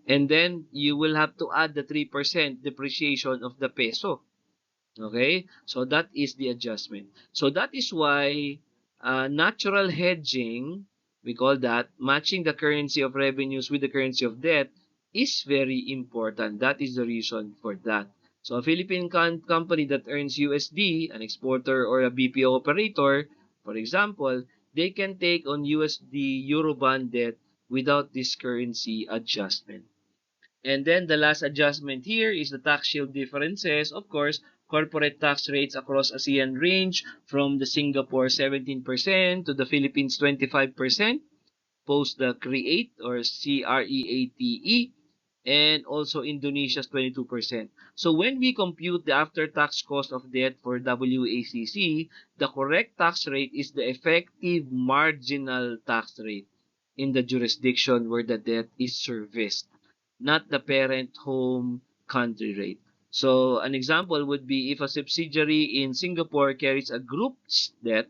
and then you will have to add the 3% depreciation of the peso. Okay? So that is the adjustment. So that is why natural hedging, we call that, matching the currency of revenues with the currency of debt, is very important. That is the reason for that. So a Philippine company that earns USD, an exporter or a BPO operator, for example, they can take on USD Eurobond debt without this currency adjustment. And then the last adjustment here is the tax shield differences. Of course, corporate tax rates across ASEAN range from the Singapore 17% to the Philippines 25% post the CREATE or CREATE, and also Indonesia's 22%. So when we compute the after-tax cost of debt for WACC, the correct tax rate is the effective marginal tax rate in the jurisdiction where the debt is serviced, not the parent home country rate. So an example would be if a subsidiary in Singapore carries a group's debt,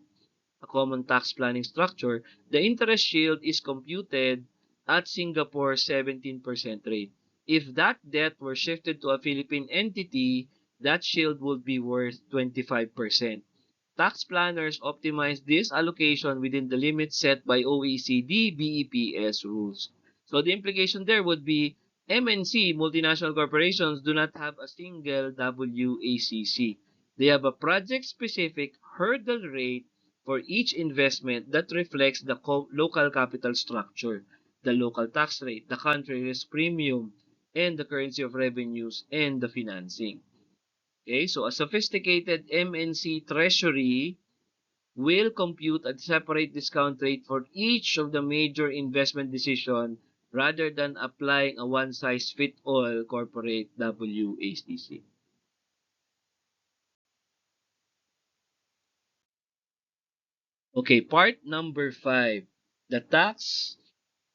a common tax planning structure, the interest shield is computed at Singapore's 17% rate. If that debt were shifted to a Philippine entity, that shield would be worth 25%. Tax planners optimize this allocation within the limits set by OECD BEPS rules. So the implication there would be MNC, multinational corporations, do not have a single WACC. They have a project-specific hurdle rate for each investment that reflects the local capital structure, the local tax rate, the country risk premium, and the currency of revenues and the financing. Okay, so a sophisticated MNC treasury will compute a separate discount rate for each of the major investment decision rather than applying a one-size-fits-all corporate WACC. Okay, part number 5, the tax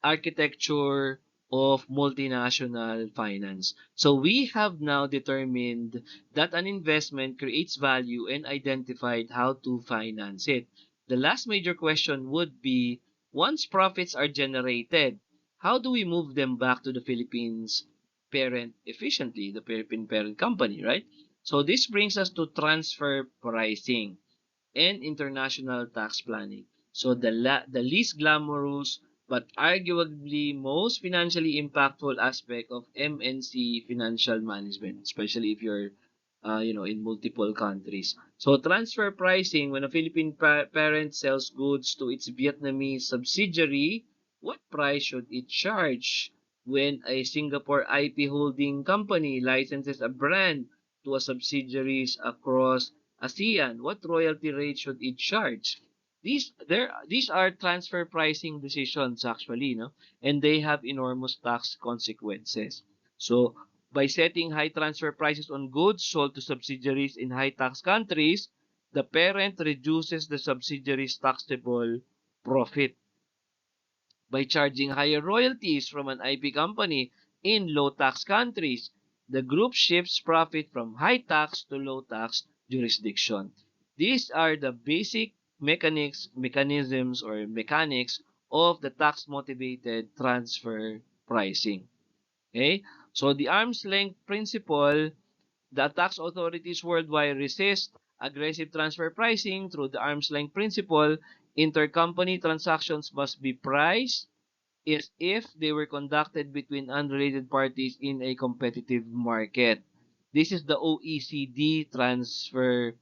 architecture of multinational finance. So we have now determined that an investment creates value and identified how to finance it. The last major question would be, once profits are generated, how do we move them back to the Philippines parent efficiently, the Philippine parent company, right? So this brings us to transfer pricing and international tax planning. So the least glamorous but arguably most financially impactful aspect of MNC financial management, especially if you're in multiple countries. So transfer pricing, when a Philippine parent sells goods to its Vietnamese subsidiary, what price should it charge? When a Singapore IP holding company licenses a brand to a subsidiaries across ASEAN, what royalty rate should it charge? These are transfer pricing decisions actually, no? And they have enormous tax consequences. So by setting high transfer prices on goods sold to subsidiaries in high tax countries, the parent reduces the subsidiary's taxable profit. By charging higher royalties from an IP company in low tax countries, the group shifts profit from high tax to low tax jurisdiction. These are the basic mechanics of the tax motivated transfer pricing. Okay? So the arm's length principle, the tax authorities worldwide resist aggressive transfer pricing through the arm's length principle. Intercompany transactions must be priced is if they were conducted between unrelated parties in a competitive market. This is the OECD transfer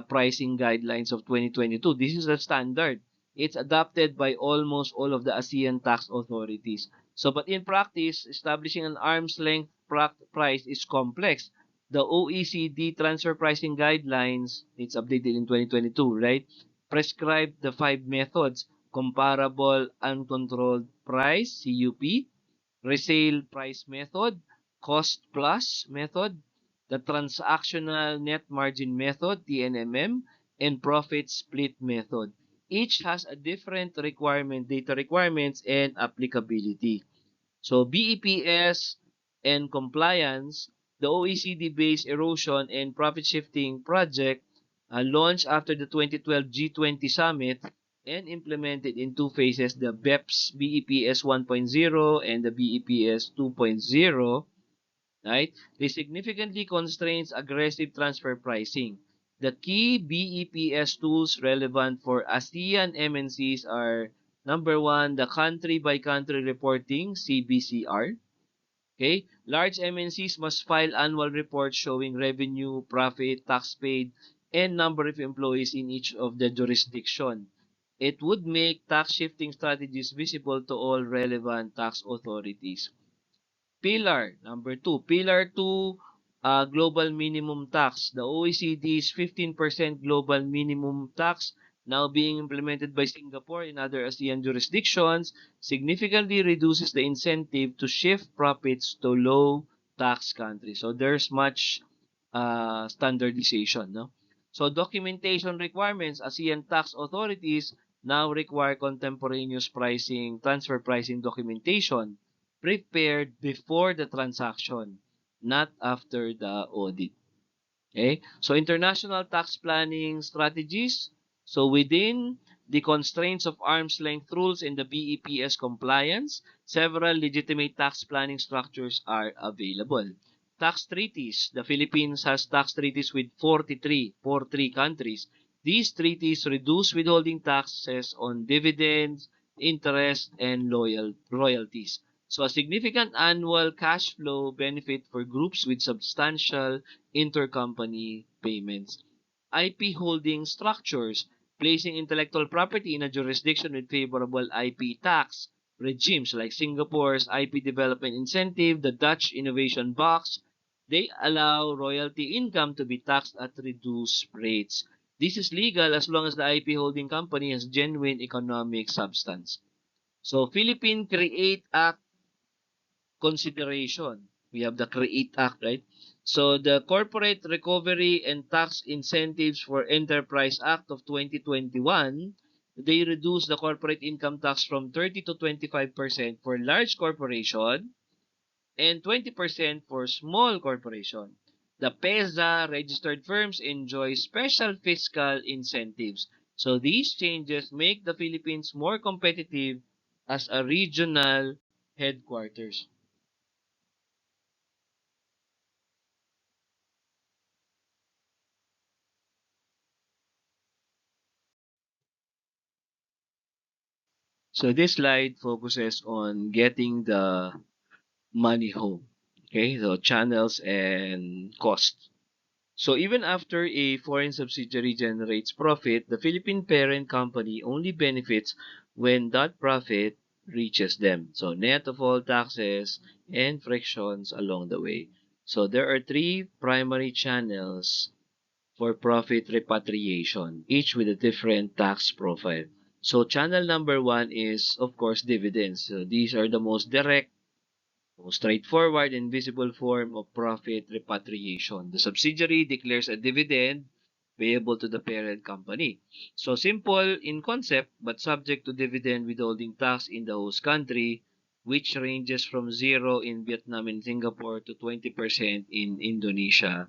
pricing guidelines of 2022. This is the standard. It's adopted by almost all of the ASEAN tax authorities. So, but in practice, establishing an arm's length price is complex. The OECD transfer pricing guidelines, it's updated in 2022, right? Prescribe the five methods: comparable uncontrolled price, CUP, resale price method, cost plus method, the transactional net margin method, TNMM, and profit split method. Each has a different data requirements, and applicability. So BEPS and compliance, the OECD-based erosion and profit shifting project launched after the 2012 G20 summit and implemented in two phases, the BEPS 1.0 and the BEPS 2.0, right? They significantly constrains aggressive transfer pricing. The key BEPS tools relevant for ASEAN MNCs are: number one, the country by country reporting, CBCR. Okay? Large MNCs must file annual reports showing revenue, profit, tax paid, and number of employees in each of the jurisdiction. It would make tax shifting strategies visible to all relevant tax authorities. Pillar 2, global minimum tax. The OECD's 15% global minimum tax, now being implemented by Singapore and other ASEAN jurisdictions, significantly reduces the incentive to shift profits to low tax countries. So there's much standardization, no? So documentation requirements: ASEAN tax authorities now require contemporaneous transfer pricing documentation prepared before the transaction, not after the audit. Okay? So international tax planning strategies. So within the constraints of arm's length rules and the BEPS compliance, several legitimate tax planning structures are available. Tax treaties. The Philippines has tax treaties with 43 countries. These treaties reduce withholding taxes on dividends, interest, and royalties. So a significant annual cash flow benefit for groups with substantial intercompany payments. IP holding structures, placing intellectual property in a jurisdiction with favorable IP tax regimes like Singapore's IP development incentive, the Dutch innovation box. They allow royalty income to be taxed at reduced rates. This is legal as long as the IP holding company has genuine economic substance. So Philippine Create Act consideration. We have the CREATE Act, right? So the Corporate Recovery and Tax Incentives for Enterprise Act of 2021, they reduce the corporate income tax from 30 to 25% for large corporation and 20% for small corporation. The PEZA registered firms enjoy special fiscal incentives. So these changes make the Philippines more competitive as a regional headquarters. So this slide focuses on getting the money home. Okay, so channels and costs. So even after a foreign subsidiary generates profit, the Philippine parent company only benefits when that profit reaches them. So net of all taxes and frictions along the way. So there are three primary channels for profit repatriation, each with a different tax profile. So channel number one is, of course, dividends. So these are the most direct, straightforward and visible form of profit repatriation. The subsidiary declares a dividend payable to the parent company. So simple in concept but subject to dividend withholding tax in the host country, which ranges from 0 in Vietnam and Singapore to 20% in Indonesia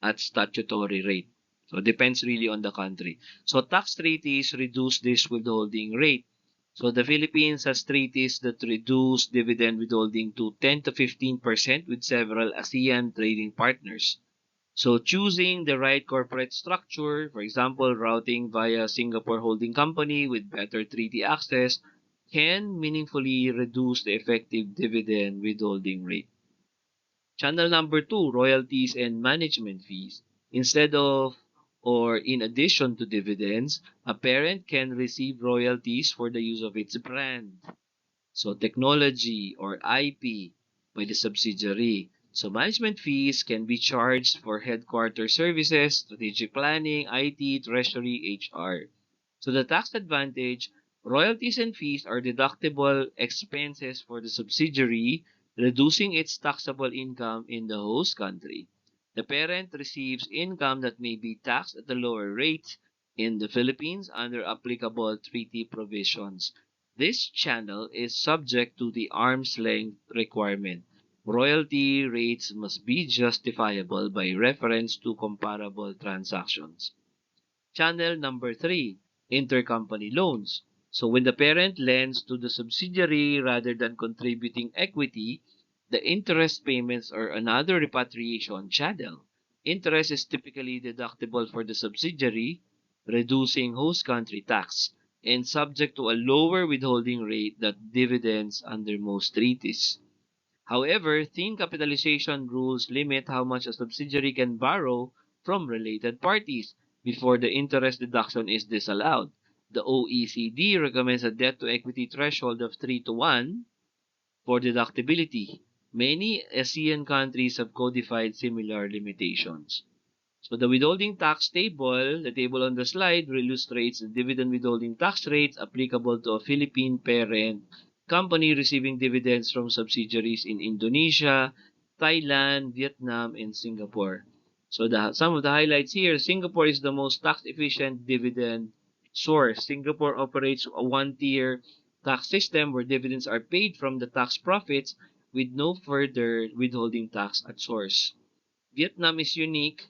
at statutory rate. So depends really on the country. So tax treaties reduce this withholding rate. So the Philippines has treaties that reduce dividend withholding to 10 to 15% with several ASEAN trading partners. So choosing the right corporate structure, for example, routing via Singapore holding company with better treaty access, can meaningfully reduce the effective dividend withholding rate. Channel number two, royalties and management fees. Instead of or in addition to dividends, a parent can receive royalties for the use of its brand, so technology or IP by the subsidiary. So management fees can be charged for headquarter services, strategic planning, IT, treasury, HR. So the tax advantage, royalties and fees are deductible expenses for the subsidiary, reducing its taxable income in the host country. The parent receives income that may be taxed at a lower rate in the Philippines under applicable treaty provisions. This channel is subject to the arm's length requirement. Royalty rates must be justifiable by reference to comparable transactions. Channel number three, intercompany loans. So when the parent lends to the subsidiary rather than contributing equity, the interest payments are another repatriation channel. Interest is typically deductible for the subsidiary, reducing host country tax, and subject to a lower withholding rate than dividends under most treaties. However, thin capitalization rules limit how much a subsidiary can borrow from related parties before the interest deduction is disallowed. The OECD recommends a debt-to-equity threshold of 3 to 1 for deductibility. Many ASEAN countries have codified similar limitations. So the withholding tax table, the table on the slide, illustrates the dividend withholding tax rates applicable to a Philippine parent company receiving dividends from subsidiaries in Indonesia, Thailand, Vietnam, and Singapore. So some of the highlights here, Singapore is the most tax-efficient dividend source. Singapore operates a one-tier tax system where dividends are paid from the tax profits with no further withholding tax at source. Vietnam is unique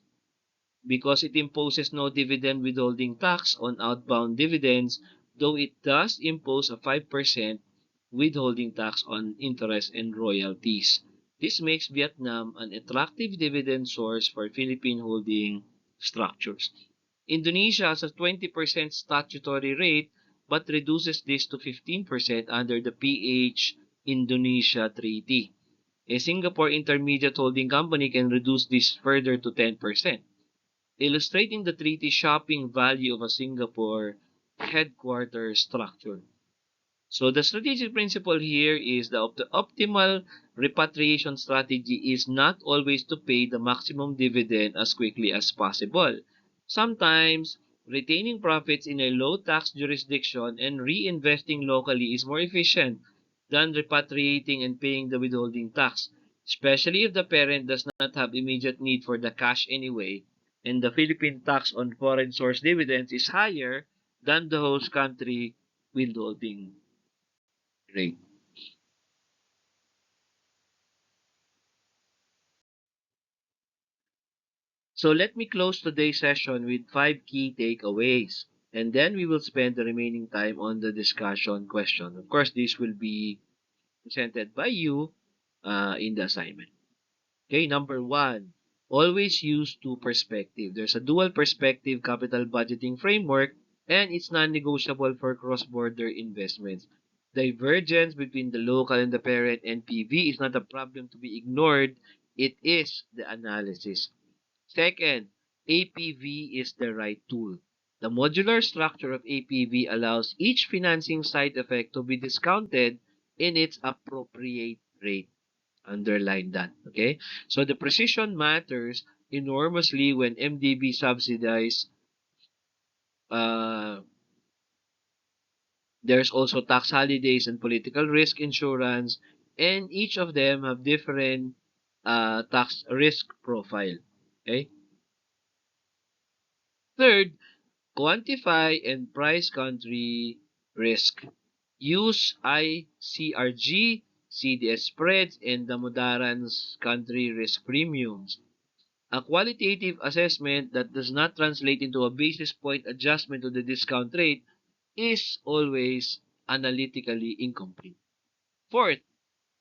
because it imposes no dividend withholding tax on outbound dividends, though it does impose a 5% withholding tax on interest and royalties. This makes Vietnam an attractive dividend source for Philippine holding structures. Indonesia has a 20% statutory rate but reduces this to 15% under the PH Indonesia Treaty. A Singapore intermediate holding company can reduce this further to 10%, illustrating the treaty shopping value of a Singapore headquarters structure. So the strategic principle here is that the optimal repatriation strategy is not always to pay the maximum dividend as quickly as possible. Sometimes, retaining profits in a low tax jurisdiction and reinvesting locally is more efficient than repatriating and paying the withholding tax, especially if the parent does not have immediate need for the cash anyway, and the Philippine tax on foreign source dividends is higher than the host country withholding rate. So let me close today's session with five key takeaways, and then we will spend the remaining time on the discussion question. Of course, this will be presented by you in the assignment. Okay, number one, always use two perspective. There's a dual perspective capital budgeting framework, and it's non-negotiable for cross-border investments. Divergence between the local and the parent NPV is not a problem to be ignored, it is the analysis. Second, APV is the right tool. The modular structure of APV allows each financing side effect to be discounted in its appropriate rate. Underline that. Okay? So the precision matters enormously when MDB subsidize. Uh, there's also tax holidays and political risk insurance, and each of them have different tax risk profile. Okay? Third, quantify and price country risk. Use ICRG, CDS spreads, and Damodaran's country risk premiums. A qualitative assessment that does not translate into a basis point adjustment to the discount rate is always analytically incomplete. Fourth,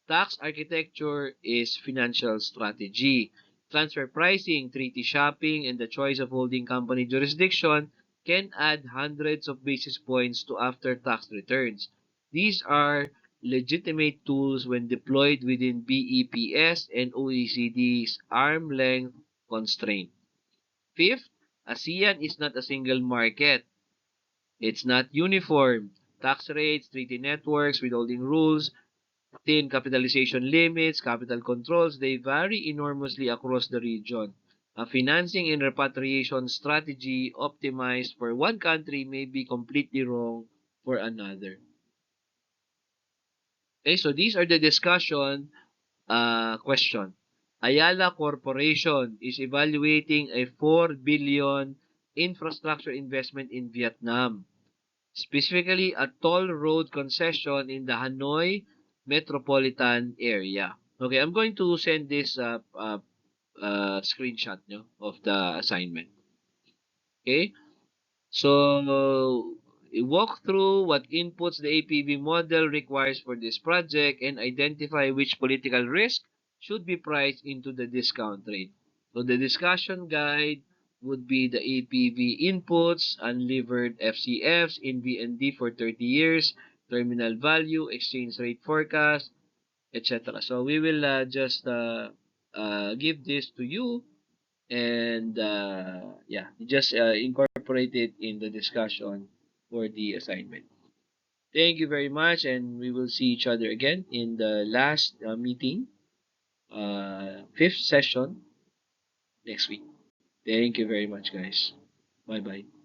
tax architecture is financial strategy. Transfer pricing, treaty shopping, and the choice of holding company jurisdiction can add hundreds of basis points to after-tax returns. These are legitimate tools when deployed within BEPS and OECD's arm length constraint. Fifth, ASEAN is not a single market. It's not uniform. Tax rates, treaty networks, withholding rules, thin capitalization limits, capital controls, they vary enormously across the region. A financing and repatriation strategy optimized for one country may be completely wrong for another. Okay, so these are the discussion question. Ayala Corporation is evaluating a 4 billion infrastructure investment in Vietnam, specifically a toll road concession in the Hanoi metropolitan area. Okay, I'm going to send this screenshot no, of the assignment. Okay, so walk through what inputs the APV model requires for this project and identify which political risk should be priced into the discount rate. So the discussion guide would be the APV inputs, unlevered FCFs in VND for 30 years, terminal value, exchange rate forecast, etc. So we will just give this to you and yeah, just incorporate it in the discussion for the assignment. Thank you very much, and we will see each other again in the last meeting, fifth session next week. Thank you very much, guys. Bye bye.